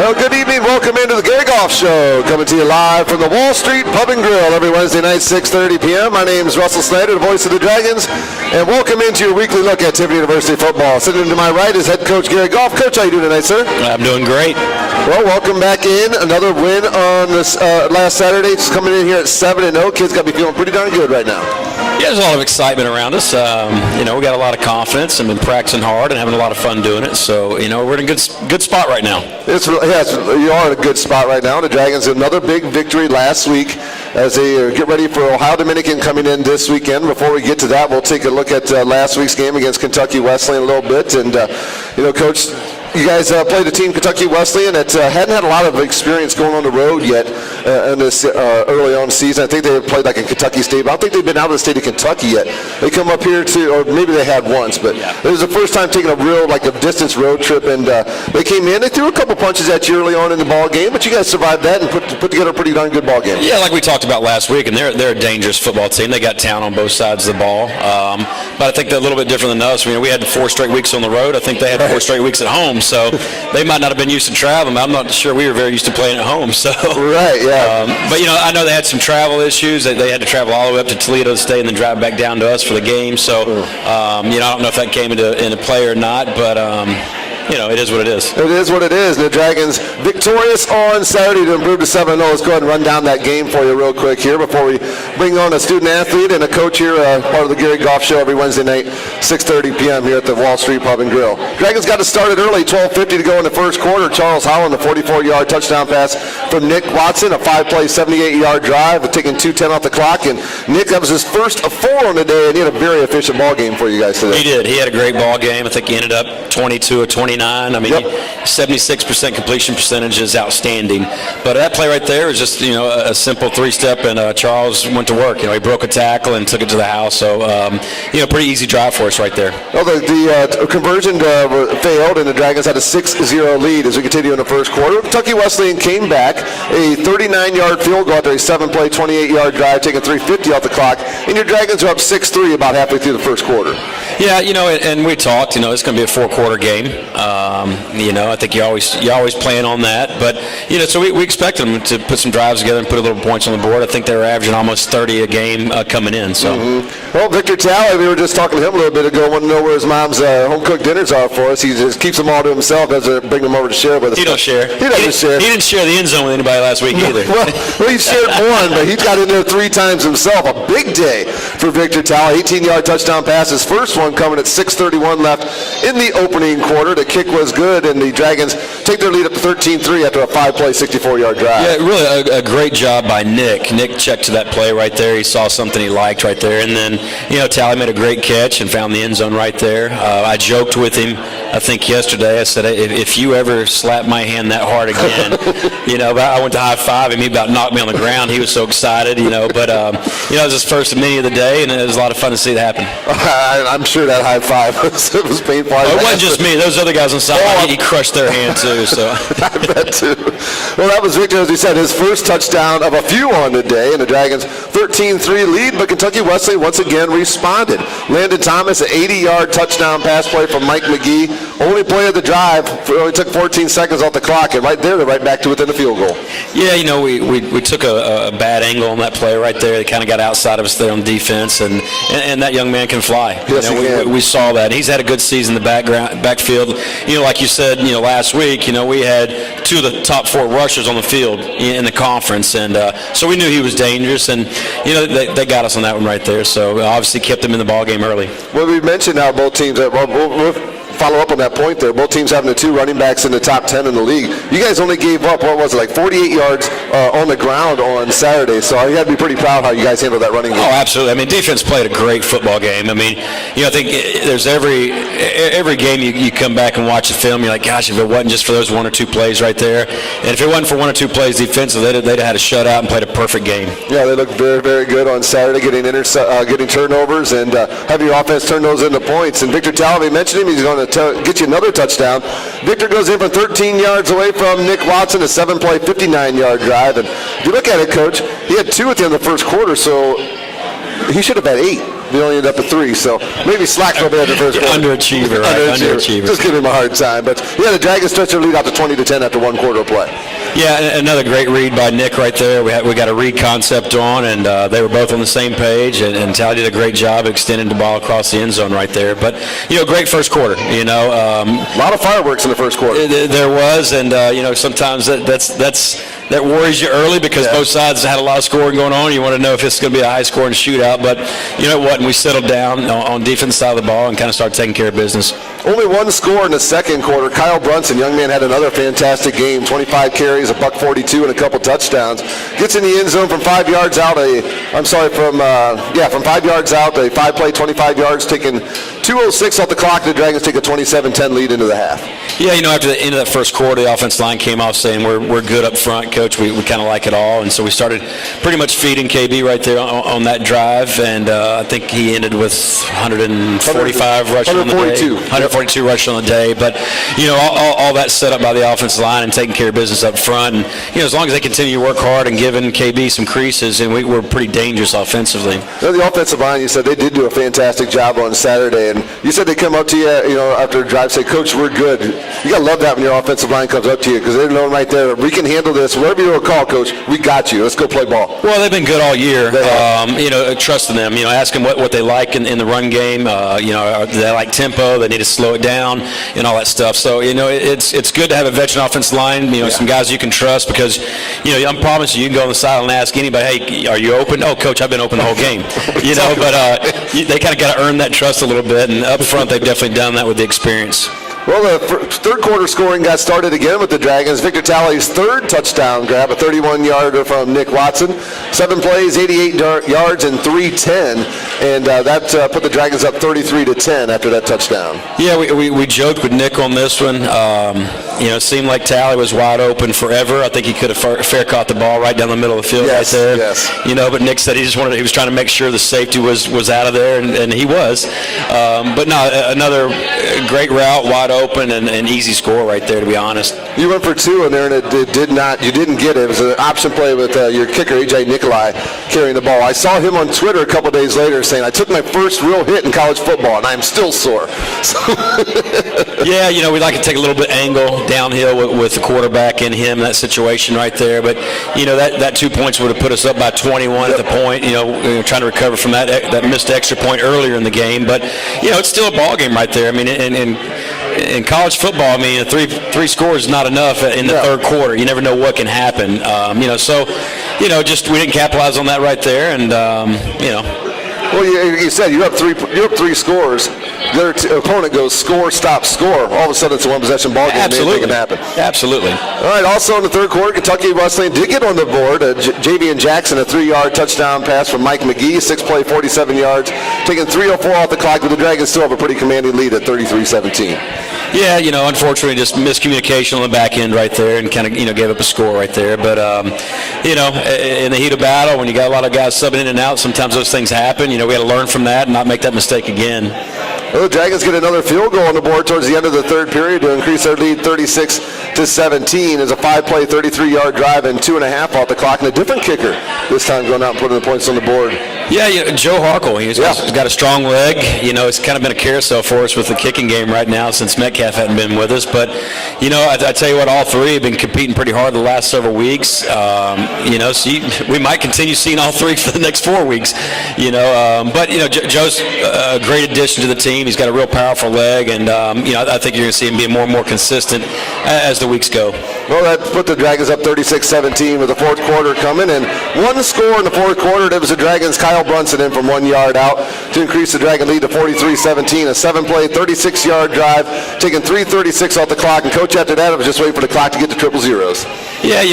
Well, good evening. Welcome into the Gary Goff Show, coming to you live from the Wall Street Pub and Grill every Wednesday night, 6:30 p.m. My name is Russell Snyder, the voice of the Dragons, and welcome into your weekly look at Tiffany University football. Sitting to my right is head coach Gary Goff. Coach, how you doing tonight, sir? I'm doing great. Well, welcome back in. Another win on this last Saturday. Just coming in here at 7-0. Kids got to be feeling pretty darn good right now. Yeah, there's a lot of excitement around us. We got a lot of confidence and been practicing hard and having a lot of fun doing it. So, we're in a good spot right now. Yes, you are in a good spot right now. The Dragons, another big victory last week as they get ready for Ohio Dominican coming in this weekend. Before we get to that, we'll take a look at last week's game against Kentucky Wesleyan a little bit. And, Coach, you guys played a team, Kentucky Wesleyan, that hadn't had a lot of experience going on the road yet in this early on season. I think they played like in Kentucky State, but I don't think they've been out of the state of Kentucky yet. They come up here or maybe they had once, but it was the first time taking a real, a distance road trip, and they came in. They threw a couple punches at you early on in the ball game, but you guys survived that and put together a pretty darn good ball game. Yeah, like we talked about last week, and they're a dangerous football team. They got talent on both sides of the ball, but I think they're a little bit different than us. We had 4 straight weeks on the road. I think they had 4 straight weeks at home, so they might not have been used to traveling. I'm not sure we were very used to playing at home. So right, yeah. But I know they had some travel issues. They had to travel all the way up to Toledo to stay and then drive back down to us for the game. So I don't know if that came into play or not, but it is what it is. It is what it is. The Dragons victorious on Saturday to improve to 7-0. Let's go ahead and run down that game for you real quick here before we bring on a student athlete and a coach here, part of the Gary Goff Show every Wednesday night, 6:30 p.m. here at the Wall Street Pub and Grill. Dragons got to start it early, 12:50 to go in the first quarter. Charles Howland, a 44-yard touchdown pass from Nick Watson, a 5-play, 78-yard drive, taking 2:10 off the clock. And Nick, that was his first of 4 on the day, and he had a very efficient ball game for you guys today. He did. He had a great ball game. I think he ended up 22 of 29. 76% completion percentage is outstanding. But that play right there is just, a simple 3-step, and Charles went to work. He broke a tackle and took it to the house. So, pretty easy drive for us right there. Well, the conversion failed, and the Dragons had a 6-0 lead as we continue in the first quarter. Kentucky Wesleyan came back, a 39-yard field goal after a 7-play, 28-yard drive, taking 3:50 off the clock. And your Dragons are up 6-3 about halfway through the first quarter. Yeah, and we talked, it's going to be a 4-quarter game. I think you always plan on that. But, so we expect them to put some drives together and put a little points on the board. I think they were averaging almost 30 a game coming in. So. Mm-hmm. Well, Victor Talley, we were just talking to him a little bit ago, wanted to know where his mom's home-cooked dinners are for us. He just keeps them all to himself, doesn't bring them over to share with us. He don't share. He doesn't share. He didn't share the end zone with anybody last week either. Well, he shared one, but he's got in there 3 times himself. A big day for Victor Talley. 18-yard touchdown pass. His first one coming at 6:31 left in the opening quarter. The kick was good, and the Dragons take their lead up to 13-3 after a 5-play, 64-yard drive. Yeah, really a great job by Nick. Nick checked to that play right there. He saw something he liked right there. And then, Talley made a great catch and found the end zone right there. I joked with him, I think yesterday. I said, if you ever slap my hand that hard again, I went to high-five him. He about knocked me on the ground. He was so excited, But, it was his first of many of the day, and it was a lot of fun to see that happen. I'm sure that high-five was painful. It wasn't just me. Those other guys on the sideline, he crushed their hand too. So I bet too. Well, that was Victor, as we said, his first touchdown of a few on the day, and the Dragons 13-3 lead, but Kentucky Wesleyan once again responded. Landon Thomas, an 80-yard touchdown pass play from Mike McGee. Only play of the drive, only took 14 seconds off the clock, and right there, they're right back to within the field goal. Yeah, we took a bad angle on that play right there. They kind of got outside of us there on defense, and that young man can fly. Yes, he can. We saw that. He's had a good season in the backfield. Like you said, last week, we had 2 of the top 4 rushers on the field in the conference, and so we knew he was dangerous, and they got us on that one right there. So obviously kept them in the ball game early. Well, we mentioned how both teams. We'll follow up on that point there. Both teams having the 2 running backs in the top 10 in the league. You guys only gave up, 48 yards on the ground on Saturday. So you got to be pretty proud how you guys handled that running game. Oh, absolutely. Defense played a great football game. I think there's every game you come back and watch the film, you're like, gosh, if it wasn't just for those 1 or 2 plays right there, and if it wasn't for 1 or 2 plays defensively, they'd have had a shutout and played a perfect game. Yeah, they looked very, very good on Saturday, getting turnovers and having your offense turn those into points. And Victor Talley, mentioned him, he's going to get you another touchdown. Victor goes in from 13 yards away from Nick Watson, a 7-play, 59-yard drive. And if you look at it, Coach, he had 2 at the end of the first quarter, so he should have had 8. They only ended up at 3, so maybe slack for a bit in the first quarter. Underachiever, right? Underachiever. Just giving him a hard time. But, yeah, the Dragons stretched their lead out to 20-10 after 1 quarter of play. Yeah, another great read by Nick right there. We got a read concept on, and they were both on the same page, and Tally did a great job extending the ball across the end zone right there. But, great first quarter, A lot of fireworks in the first quarter. There was, and, sometimes that worries you early because both sides had a lot of scoring going on. You want to know if it's going to be a high-scoring shootout. But you know what? We settled down on defense side of the ball and kind of started taking care of business. Only 1 score in the second quarter. Kyle Brunson, young man, had another fantastic game. 25 carries, $142, and a couple touchdowns. Gets in the end zone from 5 yards out. From 5 yards out. A 5-play, 25 yards, taking 2:06 off the clock. The Dragons take a 27-10 lead into the half. Yeah, after the end of that first quarter, the offensive line came off saying we're good up front, Coach. We kind of like it all, and so we started pretty much feeding KB right there on that drive, and I think he ended with 145 rushing on the day. 142 rushing on the day, but all that set up by the offensive line and taking care of business up front, and as long as they continue to work hard and giving KB some creases, and we're pretty dangerous offensively. The offensive line, you said they did do a fantastic job on Saturday, and you said they come up to you, after a drive, say, Coach, we're good. You gotta love that when your offensive line comes up to you because they know right there, we can handle this. Whatever you call, Coach, we got you. Let's go play ball. Well, they've been good all year. Trusting them. Ask them what they like in the run game. Do they like tempo? They need to slow it down and all that stuff. So it's good to have a veteran offensive line. Some guys you can trust because I promise you can go on the sideline and ask anybody, hey, are you open? Oh, Coach, I've been open the whole game. But they kind of got to earn that trust a little bit, and up front they've definitely done that with the experience. Well, the third quarter scoring got started again with the Dragons. Victor Talley's third touchdown grab, a 31-yarder from Nick Watson. 7 plays, 88 yards, and 310. And that put the Dragons up 33-10 after that touchdown. Yeah, we joked with Nick on this one. It seemed like Talley was wide open forever. I think he could have fair caught the ball right down the middle of the field right there. Yes. But Nick said he was trying to make sure the safety was out of there, and he was. But no, another great route, wide open, and easy score right there, to be honest. You went for 2 in there, and you didn't get it. It was an option play with your kicker, A.J. Nikolai, carrying the ball. I saw him on Twitter a couple days later saying, I took my first real hit in college football, and I am still sore. Yeah, we like to take a little bit angle downhill with the quarterback in him, that situation right there. But, that 2 points would have put us up by 21 at the point, trying to recover from that missed extra point earlier in the game. But, it's still a ball game right there. I mean, in college football, three scores is not enough in the third quarter. You never know what can happen. Just we didn't capitalize on that right there, and Well, you said you're up 3 scores. Their opponent goes score, stop, score. All of a sudden, it's a one-possession ball game. Absolutely. It can happen. Absolutely. All right, also in the third quarter, Kentucky Wesleyan did get on the board. Javian Jackson, a 3-yard touchdown pass from Mike McGee, 6-play, 47 yards, taking 3:04 off the clock, but the Dragons still have a pretty commanding lead at 33-17. Yeah, unfortunately, just miscommunication on the back end right there, and kind of, gave up a score right there. But, in the heat of battle, when you got a lot of guys subbing in and out, sometimes those things happen. We got to learn from that and not make that mistake again. Well, the Dragons get another field goal on the board towards the end of the third period to increase their lead 36-17. As a 5-play, 33-yard drive and 2.5 off the clock, and a different kicker this time going out and putting the points on the board. Yeah, Joe Harkle. He's got a strong leg. It's kind of been a carousel for us with the kicking game right now since Metcalf hadn't been with us. But, I tell you what, all three have been competing pretty hard the last several weeks. So we might continue seeing all three for the next 4 weeks. But Joe's a great addition to the team. He's got a real powerful leg, and I think you're going to see him being more and more consistent as the weeks go. Well, that put the Dragons up 36-17 with the fourth quarter coming, and one score in the fourth quarter. That was the Dragons' Kyle Brunson in from 1 yard out to increase the Dragon lead to 43-17. A 7-play, 36-yard drive, taking 3:36 off the clock. And coach, after that, it was just waiting for the clock to get to triple zeros. Yeah,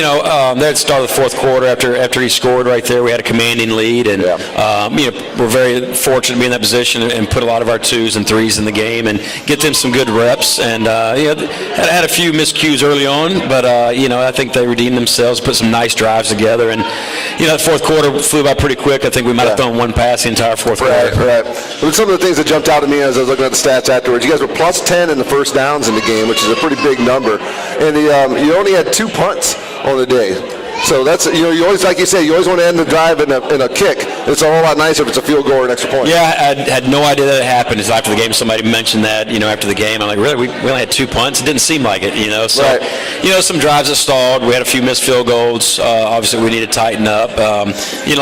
there at the start of the fourth quarter, after he scored right there, we had a commanding lead, and we're very fortunate to be in that position and put a lot of our 2s and 3s in the game and get them some good reps. And had a few miscues early on, but I think they redeemed themselves, put some nice drives together, and the fourth quarter flew by pretty quick. I think we might have thrown one pass the entire fourth quarter. Right. Some of the things that jumped out at me as I was looking at the stats afterwards, you guys were plus 10 in the first downs in the game, which is a pretty big number, and you only had 2 punts on the day. So that's, you always, like you say, you always want to end the drive in a kick. it's a whole lot nicer if it's a field goal or an extra point. Yeah, I had no idea that it happened. It's after the game, somebody mentioned that, after the game. I'm like, really? We only had 2 punts? It didn't seem like it, So, right. Some drives that stalled. We had a few missed field goals. Obviously, we need to tighten up.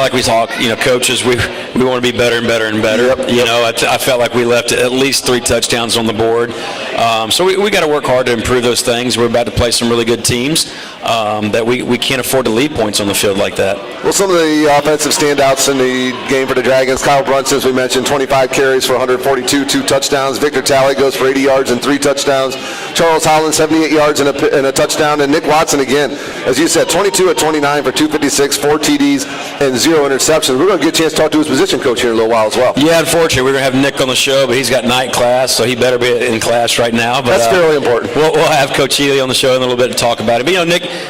Like we talk, coaches, we want to be better and better and better. Yep. I felt like we left at least 3 touchdowns on the board. So we got to work hard to improve those things. We're about to play some really good teams that we can't afford to leave points on the field like that. Well, some of the offensive standouts in the game for the Dragons, Kyle Brunson, as we mentioned, 25 carries for 142, 2 touchdowns. Victor Talley goes for 80 yards and 3 touchdowns. Charles Holland, 78 yards and a touchdown. And Nick Watson, again, as you said, 22 at 29 for 256, 4 TDs, and 0 interceptions. We're going to get a chance to talk to his position coach here in a little while as well. Yeah, unfortunately, we're going to have Nick on the show, but he's got night class, so he better be in class right now. But, that's fairly important. We'll have Coach Ely on the show in a little bit to talk about it. But,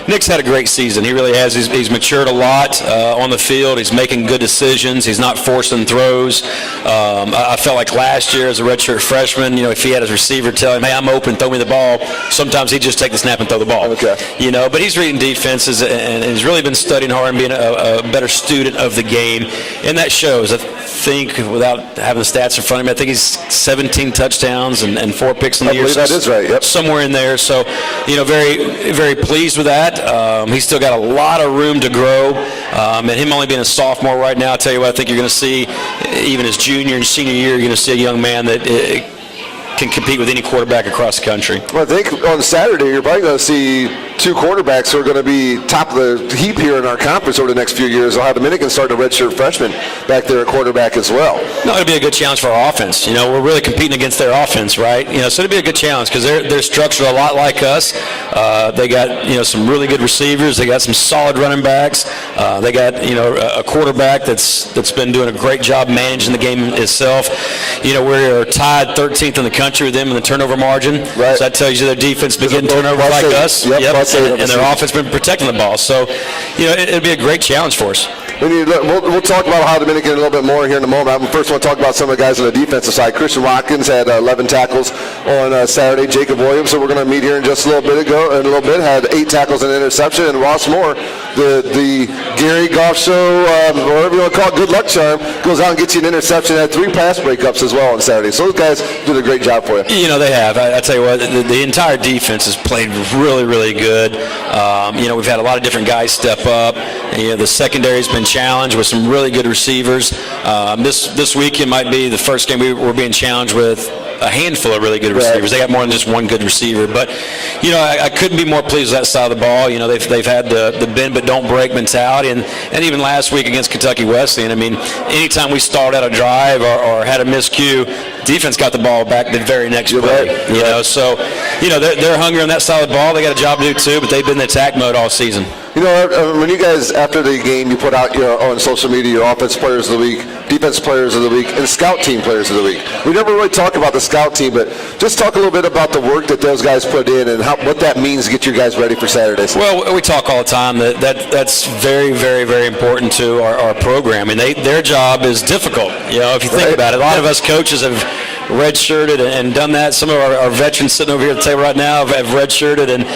Nick's had a great season. He really has. He's matured a lot on the field. He's making good decisions. He's not forcing throws. I felt like last year as a redshirt freshman, if he had his receiver tell him, hey, I'm open, throw me the ball, sometimes he'd just take the snap and throw the ball. Okay. But he's reading defenses and he's really been studying hard and being a better student of the game. And that shows. I think, without having the stats in front of me, I think he's 17 touchdowns and 4 picks in the year. I believe that is right, yep. Somewhere in there. So, very, very pleased with that. He's still got a lot of room to grow. And him only being a sophomore right now, I'll tell you what, I think you're going to see, even his junior and senior year, you're going to see a young man that can compete with any quarterback across the country. Well, I think on Saturday you're probably going to see 2 quarterbacks who are going to be top of the heap here in our conference over the next few years. Ohio Dominican starting a redshirt freshman back there at quarterback as well. No, it'll be a good challenge for our offense. We're really competing against their offense, right? So it'll be a good challenge because they're structured a lot like us. They got some really good receivers. They got some solid running backs. They got a quarterback that's been doing a great job managing the game itself. We're tied 13th in the country with them in the turnover margin. Right. So that tells you their defense been getting turnovers like us. Yep. And their offense been protecting the ball. So, it'll be a great challenge for us. We'll talk about Ohio Dominican a little bit more here in a moment. I first want to talk about some of the guys on the defensive side. Christian Watkins had 11 tackles on Saturday. Jacob Williams, who we're going to meet here in just a little bit, had 8 tackles and an interception. And Ross Moore, the Gary Goff Show, whatever you want to call it, good luck charm, goes out and gets you an interception. Had 3 pass breakups as well on Saturday. So those guys did a great job for you. They have. I tell you what, the entire defense has played really, really good. We've had a lot of different guys step up. The secondary's been challenged with some really good receivers. This weekend might be the first game we're being challenged with a handful of really good receivers. They got more than just one good receiver. But, I couldn't be more pleased with that side of the ball. They've had the bend but don't break mentality. And even last week against Kentucky Wesleyan, anytime we stalled out a drive or had a miscue, defense got the ball back the very next play. So they're hungry on that side of the ball. They got a job to do too, but they've been in attack mode all season. When you guys, after the game, you put out on social media your offense players of the week, defense players of the week, and scout team players of the week. We never really talk about the scout team, but just talk a little bit about the work that those guys put in and what that means to get you guys ready for Saturdays. Well, we talk all the time that's very, very, very important to our program. Their job is difficult. If you think about it, a lot of us coaches have redshirted and done that. Some of our veterans sitting over here at the table right now have redshirted, and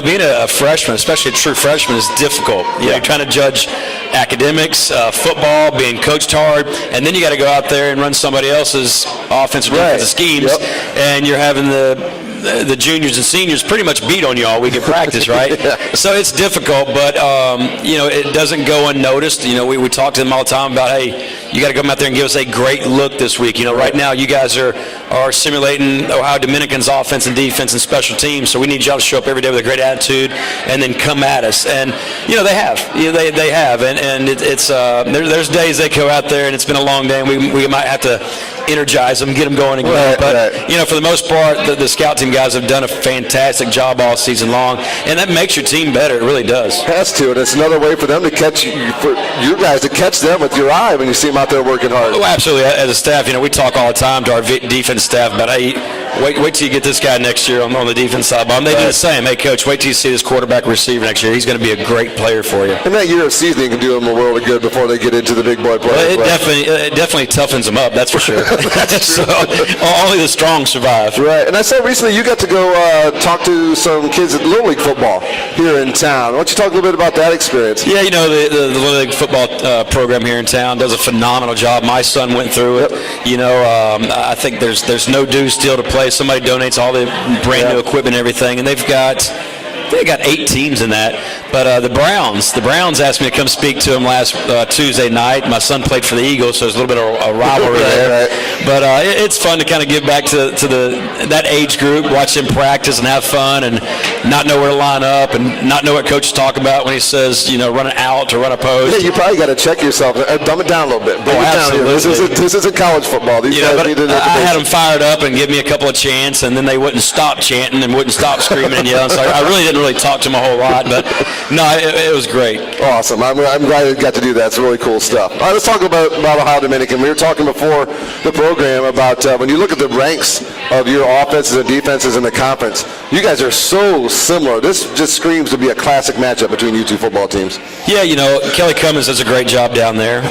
being a freshman, especially a true freshman, is difficult. You're trying to judge academics, football, being coached hard, and then you got to go out there and run somebody else's offensive defensive schemes, and you're having the juniors and seniors pretty much beat on you all week in practice, right? So it's difficult, but it doesn't go unnoticed. We talk to them all the time about, hey, you got to come out there and give us a great look this week. Right now you guys are simulating Ohio Dominican's offense and defense and special teams, so we need y'all to show up every day with a great attitude and then come at us. And they have, they have, and it's there's days they go out there and it's been a long day and we might have to energize them, get them going again. But for the most part, the scout team guys have done a fantastic job all season long, and that makes your team better. It really does. Has to, and it's another way for them to catch for you guys to catch them with your eye when you see them out there working hard. Oh, absolutely. As a staff, we talk all the time to our defense staff about, hey, Wait till you get this guy next year on the defense side. They do the same. Hey, Coach, wait till you see this quarterback receiver next year. He's going to be a great player for you. And that year of seasoning can do them a world of good before they get into the big boy play. Well, it definitely toughens them up, that's for sure. So only the strong survive. Right. And I saw recently you got to go talk to some kids at Little League football here in town. Why don't you talk a little bit about that experience? Yeah, the Little League football program here in town does a phenomenal job. My son went through it. Yep. I think there's no dues still to play. Somebody donates all the brand new equipment and everything, and they got 8 teams in that. But the Browns asked me to come speak to them last Tuesday night. My son played for the Eagles, so there's a little bit of a rivalry there. Right. But it's fun to kind of give back to that age group, watch them practice and have fun, and not know where to line up, and not know what coach is talking about when he says, run an out or run a post. Yeah, you probably got to check yourself. Dumb it down a little bit. Bring it down here. This isn't college football. These guys need an I had them fired up and give me a couple of chants, and then they wouldn't stop chanting and wouldn't stop screaming and yelling. So I really didn't talk to them a whole lot, but no, it was great. Awesome. I'm glad you got to do that. It's really cool stuff. All right, let's talk about Ohio Dominican. We were talking before the program about when you look at the ranks of your offenses and defenses in the conference, you guys are so similar. This just screams to be a classic matchup between you two football teams. Yeah, Kelly Cummins does a great job down there.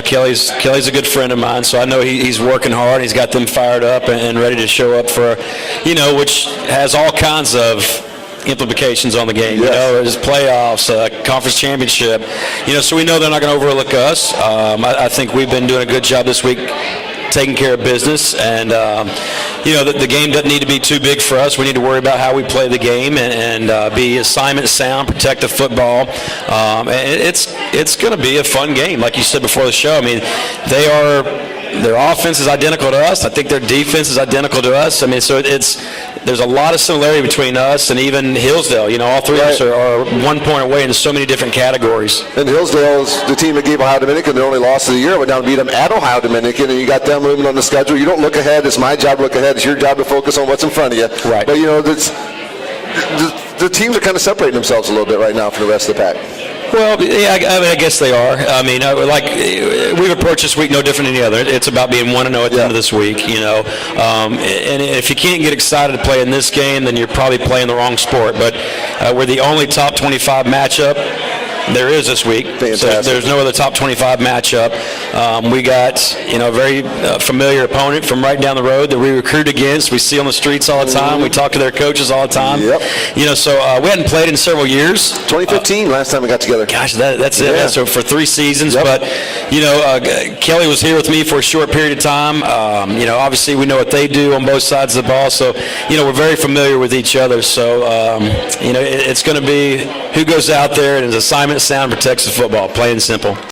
Kelly's a good friend of mine, so I know he's working hard. He's got them fired up and ready to show up for, which has all kinds of implications on the game. Yes. There's playoffs, conference championship. So we know they're not going to overlook us. I think we've been doing a good job this week taking care of business, and the game doesn't need to be too big for us. We need to worry about how we play the game and be assignment sound, protect the football. And it's going to be a fun game, like you said before the show. I mean, their offense is identical to us. I think their defense is identical to us. I mean, so there's a lot of similarity between us and even Hillsdale. All three of us are 1 point away in so many different categories. And Hillsdale is the team that gave Ohio Dominican their only loss of the year. Went down and beat them at Ohio Dominican, and you got them moving on the schedule. You don't look ahead. It's my job to look ahead. It's your job to focus on what's in front of you. Right. But, the teams are kind of separating themselves a little bit right now from the rest of the pack. Well, yeah, I guess they are. I mean, we've approached this week no different than the other. It's about being 1-0 at the end of this week, And if you can't get excited to play in this game, then you're probably playing the wrong sport. But we're the only top 25 matchup there is this week. So there's no other top 25 matchup. We got a very familiar opponent from right down the road that we recruit against. We see on the streets all the time. We talk to their coaches all the time. Yep. So we hadn't played in several years. 2015 last time we got together. Gosh, that's it. Yeah. So for 3 seasons. Yep. But Kelly was here with me for a short period of time. Obviously we know what they do on both sides of the ball. So we're very familiar with each other. So it's going to be who goes out there and is assignment sound, protects the football, plain and simple.